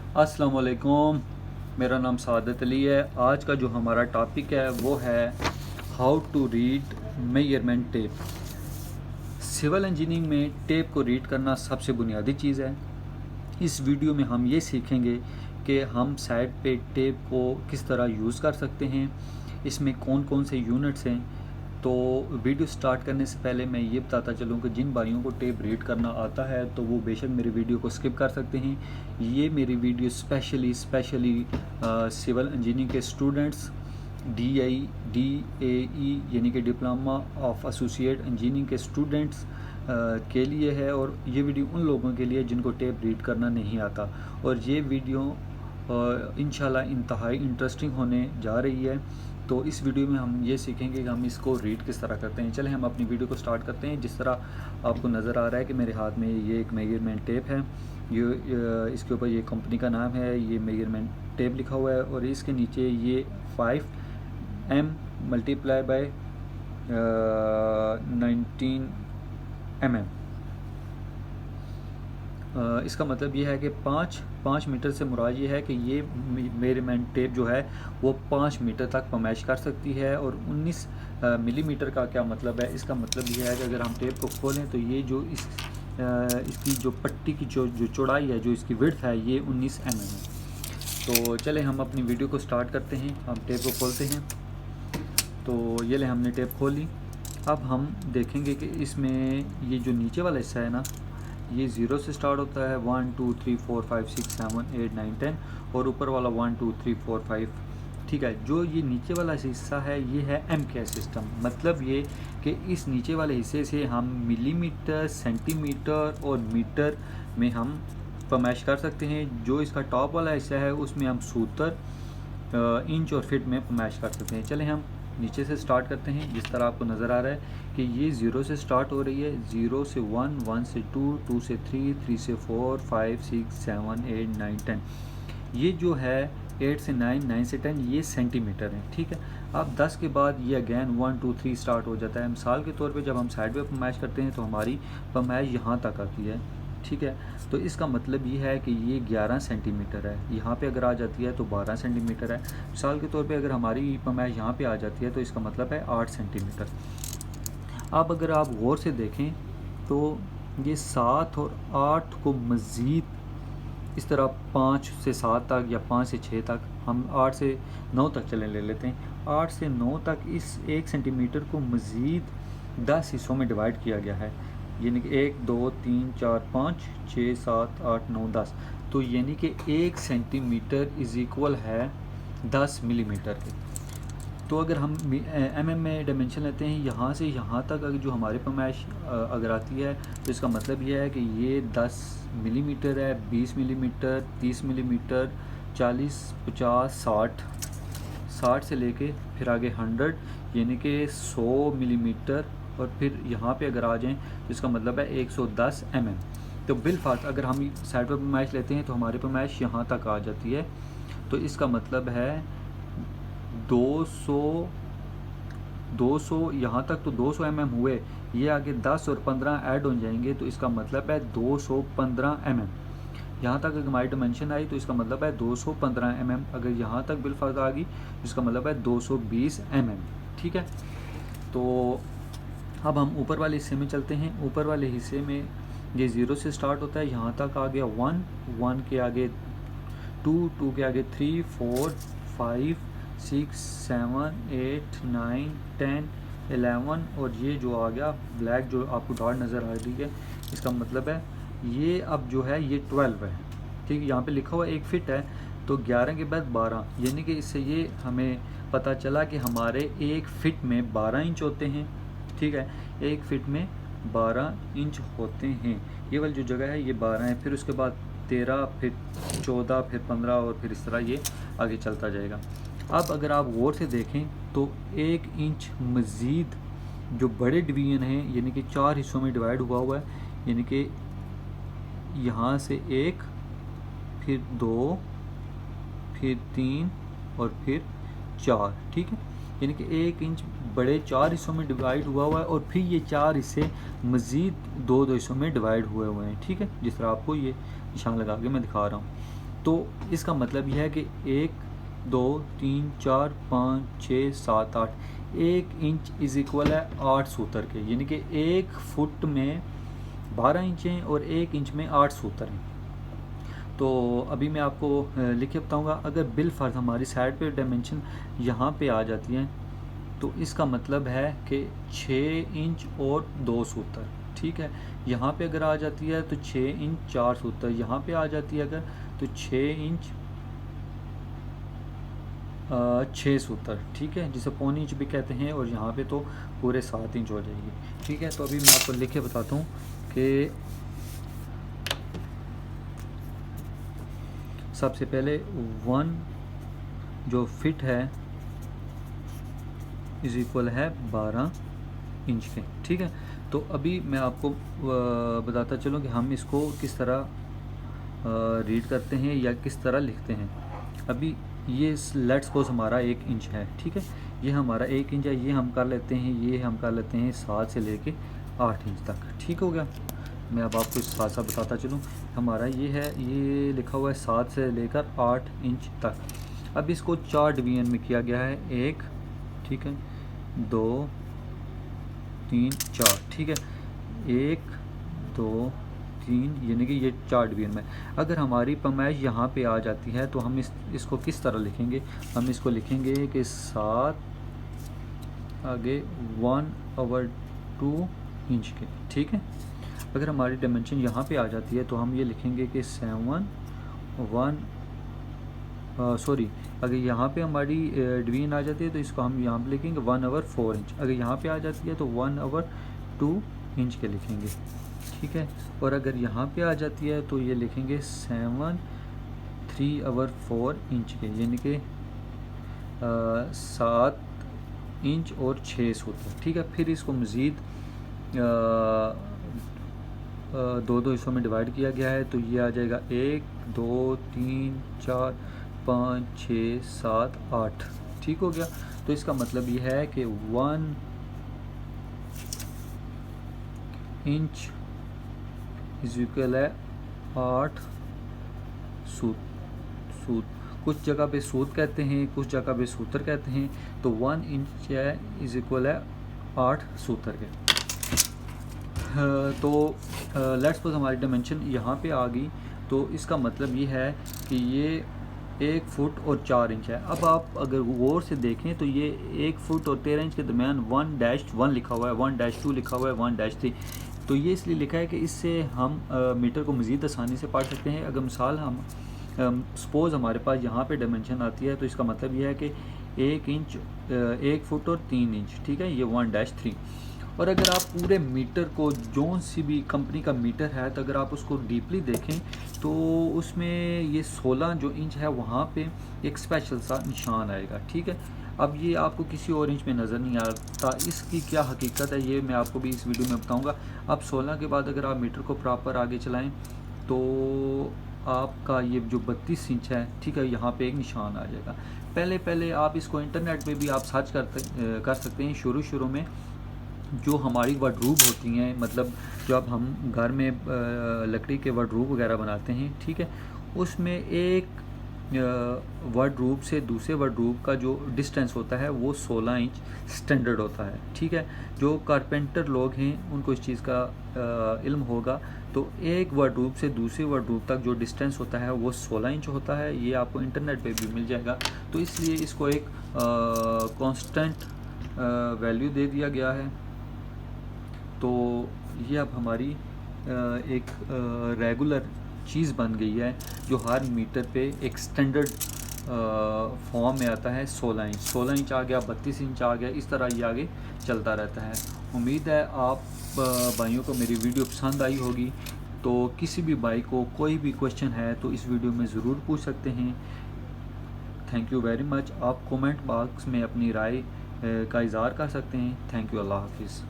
अस्सलाम वालेकुम। मेरा नाम सादत अली है। आज का जो हमारा टॉपिक है वो है how to read measurement tape. Civil engineering में टेप को रीड करना सबसे बुनियादी चीज़ है। इस वीडियो में हम ये सीखेंगे कि हम साइड पे टेप को किस तरह यूज़ कर सकते हैं, इसमें कौन कौन से यूनिट्स हैं। तो वीडियो स्टार्ट करने से पहले मैं ये बताता चलूँ कि जिन भाइयों को टेप रीड करना आता है तो वो बेशक मेरी वीडियो को स्किप कर सकते हैं। ये मेरी वीडियो स्पेशली सिविल इंजीनियरिंग के स्टूडेंट्स, DI DAE यानी कि डिप्लोमा ऑफ एसोसिएट इंजीनियरिंग के स्टूडेंट्स के लिए है, और ये वीडियो उन लोगों के लिए जिनको टेप रीड करना नहीं आता। और ये वीडियो इंशाल्लाह इंतहाई इंटरेस्टिंग होने जा रही है। तो इस वीडियो में हम ये सीखेंगे कि हम इसको रीड किस तरह करते हैं। चलें हम अपनी वीडियो को स्टार्ट करते हैं। जिस तरह आपको नज़र आ रहा है कि मेरे हाथ में ये एक मेजरमेंट टेप है। ये इसके ऊपर ये कंपनी का नाम है, ये मेजरमेंट टेप लिखा हुआ है, और इसके नीचे ये 5M मल्टीप्लाई बाय 19 mm। इसका मतलब ये है कि पाँच मीटर से मुराद ये है कि ये मेजरमेंट टेप जो है वो 5 मीटर तक पमैश कर सकती है। और 19 मिलीमीटर का क्या मतलब है? इसका मतलब ये है कि अगर हम टेप को खोलें तो ये जो इसकी जो पट्टी की जो चौड़ाई है, जो इसकी विड्थ है, ये 19 mm है। तो चलें हम अपनी वीडियो को स्टार्ट करते हैं। हम टेप को खोलते हैं। तो ये ले हमने टेप खोली। अब हम देखेंगे कि इसमें ये जो नीचे वाला हिस्सा है ना, ये 0 से स्टार्ट होता है, 1 2 3 4 5 6 7 8 9 10, और ऊपर वाला 1 2 3 4 5। ठीक है, जो ये नीचे वाला हिस्सा है ये है MK सिस्टम। मतलब ये कि इस नीचे वाले हिस्से से हम मिलीमीटर, सेंटीमीटर और मीटर में हम फरमाइश कर सकते हैं। जो इसका टॉप वाला हिस्सा है उसमें हम सूत्र, इंच और फिट में फरमाइश कर सकते हैं। चलें हम नीचे से स्टार्ट करते हैं। जिस तरह आपको नज़र आ रहा है कि ये 0 से स्टार्ट हो रही है, 0 से 1, 1 से 2, 2 से 3, 3 से 4, 5 6 7 8 9 10। ये जो है 8 से 9, 9 से 10, ये सेंटीमीटर है। ठीक है, अब 10 के बाद ये अगेन 1 2 3 स्टार्ट हो जाता है। मिसाल के तौर पे जब हम साइड पे फरमाइश करते हैं तो हमारी फरमाइश यहाँ तक आती है। ठीक है, तो इसका मतलब ये है कि ये 11 सेंटीमीटर है। यहाँ पे अगर आ जाती है तो 12 सेंटीमीटर है। मिसाल के तौर पे अगर हमारी फरमाइश यहाँ पे आ जाती है तो इसका मतलब है 8 सेंटीमीटर। अब अगर आप गौर से देखें तो ये 7 और 8 को मज़ीद इस तरह 5 से 7 तक या 5 से 6 तक, हम 8 से 9 तक चलें ले लेते हैं। 8 से 9 तक इस 1 सेंटीमीटर को मज़ीद 10 हिस्सों में डिवाइड किया गया है। यानी कि 1 2 3 4 5 6 7 8 9 10। तो यानी कि 1 सेंटीमीटर इज़ इक्वल है 10 मिलीमीटर के। तो अगर हम MM में डायमेंशन लेते हैं, यहाँ से यहाँ तक अगर जो हमारे पैमाइश अगर आती है तो इसका मतलब ये है कि ये 10 मिलीमीटर है, 20 मिलीमीटर, 30 मिलीमीटर, 40 50 60, 60 से लेके फिर आगे 100 यानी कि 100 मिलीमीटर, और फिर यहाँ पे अगर आ जाएं तो इसका मतलब है 110 mm। तो बिलफात अगर हम साइड पर पैमाइश लेते हैं तो हमारे पैमाइश यहाँ तक आ जाती है। तो इसका मतलब है 200 यहाँ तक तो 200 mm हुए। ये आगे 10 और 15 ऐड हो जाएंगे तो इसका मतलब है 215 mm। यहाँ तक अगर हमारी डायमेंशन आई तो इसका मतलब है 215 mm। अगर यहाँ तक बिलफर्ज आ गई तो इसका मतलब है 220 mm। ठीक है, तो अब हम ऊपर वाले हिस्से में चलते हैं। ऊपर वाले हिस्से में ये 0 से स्टार्ट होता है, यहाँ तक आ गया 1, 1 के आगे 2, 2 के आगे 3 4 5 6 7 8 9 10 11, और ये जो आ गया ब्लैक जो आपको डॉट नज़र आ रही है, इसका मतलब है ये अब जो है ये 12 है। ठीक है, यहाँ पे लिखा हुआ 1 फिट है तो 11 के बाद 12, यानी कि इससे ये हमें पता चला कि हमारे 1 फिट में 12 इंच होते हैं। ठीक है, 1 फिट में 12 इंच होते हैं। ये वाली जो जगह है ये 12 है, फिर उसके बाद 13, फिर 14, फिर 15, और फिर इस तरह ये आगे चलता जाएगा। अब अगर आप गौर से देखें तो 1 इंच मज़ीद जो बड़े डिवीज़न हैं, यानी कि 4 हिस्सों में डिवाइड हुआ है। यानी कि यहाँ से 1, फिर 2, फिर 3 और फिर 4। ठीक है, यानी कि 1 इंच बड़े 4 हिस्सों में डिवाइड हुआ है, और फिर ये 4 हिस्से मज़ीद 2 हिस्सों में डिवाइड हुए हैं। ठीक है, जिस तरह आपको ये निशान लगा के मैं दिखा रहा हूँ। तो इसका मतलब यह है कि 1 2 3 4 5 6 7 8, 1 इंच इज़ इक्वल है 8 सूत्र के, यानी कि 1 फुट में 12 इंच हैं और 1 इंच में 8 सूत्र हैं। तो अभी मैं आपको लिख के बताऊँगा। अगर बिल फर्ज हमारी साइड पे डायमेंशन यहाँ पे आ जाती हैं तो इसका मतलब है कि 6 इंच और 2 सूत्र, ठीक है। यहाँ पे अगर आ जाती है तो 6 इंच 4 सूत्र, यहाँ पे आ जाती है अगर तो 6 इंच 6 सूत्र, ठीक है, जिसे पौनी इंच भी कहते हैं, और यहाँ पे तो पूरे 7 इंच हो जाएगी, ठीक है। तो अभी मैं आपको लिख के बताता हूँ कि सबसे पहले 1 जो फिट है इज इक्वल है 12 इंच के, ठीक है। तो अभी मैं आपको बताता चलूँ कि हम इसको किस तरह रीड करते हैं या किस तरह लिखते हैं। अभी ये लेट्स सपोज हमारा 1 इंच है, ठीक है, ये हमारा 1 इंच है, ये हम कर लेते हैं, ये हम कर लेते हैं 7 से लेके 8 इंच तक, ठीक हो गया। मैं अब आपको इस साथ साथ बताता चलूँ, हमारा ये है, ये लिखा हुआ है 7 से लेकर 8 इंच तक। अब इसको 4 डिवीजन में किया गया है, 1, ठीक है, 2 3 4, ठीक है, 1 2 3, यानी कि ये 4 डिवीजन में। अगर हमारी पैमाइश यहाँ पे आ जाती है तो हम इसको किस तरह लिखेंगे, हम इसको लिखेंगे कि 7 आगे 1/2 इंच के, ठीक है। अगर हमारी डायमेंशन यहाँ पे आ जाती है तो हम ये लिखेंगे कि 7 अगर यहाँ पे हमारी डिवीजन आ जाती है तो इसको हम यहाँ पे लिखेंगे 1/4 इंच। अगर यहाँ पे आ जाती है तो 1/2 इंच के लिखेंगे, ठीक है। और अगर यहाँ पे आ जाती है तो ये लिखेंगे 3/4 इंच के, यानी कि 7 इंच और 6 सूत्र, ठीक है। फिर इसको मज़ीद 2 हिस्सों में डिवाइड किया गया है, तो ये आ जाएगा 1 2 3 4 5 6 7 8, ठीक हो गया। तो इसका मतलब ये है कि 1 इंच इज इक्वल है 8 सूत। कुछ जगह पे सूत कहते हैं, कुछ जगह पे सूत्र कहते हैं, तो 1 इंच है इज इक्वल है 8 सूत्र के। तो लेट्स सपोज हमारी डायमेंशन यहाँ पे आ गई, तो इसका मतलब ये है कि ये 1 फुट और 4 इंच है। अब आप अगर गौर से देखें तो ये 1 फुट और 13 इंच के दरमियान 1-1 लिखा हुआ है, 1-2 लिखा हुआ है, 1-3। तो ये इसलिए लिखा है कि इससे हम मीटर को मज़ीद आसानी से पढ़ सकते हैं। अगर मिसाल हम सपोज़ हमारे पास यहाँ पे डायमेंशन आती है तो इसका मतलब ये है कि 1 फुट और 3 इंच, ठीक है, ये 1-3। और अगर आप पूरे मीटर को, जोन सी भी कंपनी का मीटर है, तो अगर आप उसको डीपली देखें तो उसमें ये 16 जो इंच है वहाँ पे एक स्पेशल सा निशान आएगा, ठीक है। अब ये आपको किसी और इंच में नज़र नहीं आता, इसकी क्या हकीकत है ये मैं आपको भी इस वीडियो में बताऊंगा। अब 16 के बाद अगर आप मीटर को प्रॉपर आगे चलाएं तो आपका ये जो 32 इंच है, ठीक है, यहाँ पे एक निशान आ जाएगा। पहले आप इसको इंटरनेट पे भी आप सर्च कर सकते हैं। शुरू में जो हमारी वार्डरोब होती हैं, मतलब जब हम घर में लकड़ी के वार्डरोब वगैरह बनाते हैं, ठीक है, उसमें एक वार्डरोब से दूसरे वार्डरोब का जो डिस्टेंस होता है वो 16 इंच स्टैंडर्ड होता है, ठीक है। जो कारपेंटर लोग हैं उनको इस चीज़ का इल्म होगा। तो एक वार्डरोब से दूसरे वार्डरोब तक जो डिस्टेंस होता है वो 16 इंच होता है। ये आपको इंटरनेट पे भी मिल जाएगा। तो इसलिए इसको एक कांस्टेंट वैल्यू दे दिया गया है। तो ये अब हमारी एक रेगुलर चीज़ बन गई है जो हर मीटर पे एक स्टैंडर्ड फॉर्म में आता है। 16 इंच आ गया, 32 इंच आ गया, इस तरह ये आगे चलता रहता है। उम्मीद है आप भाइयों को मेरी वीडियो पसंद आई होगी। तो किसी भी भाई को कोई भी क्वेश्चन है तो इस वीडियो में ज़रूर पूछ सकते हैं। Thank you very much. आप कमेंट बॉक्स में अपनी राय का इज़हार कर सकते हैं। Thank you. अल्लाह हाफिज़।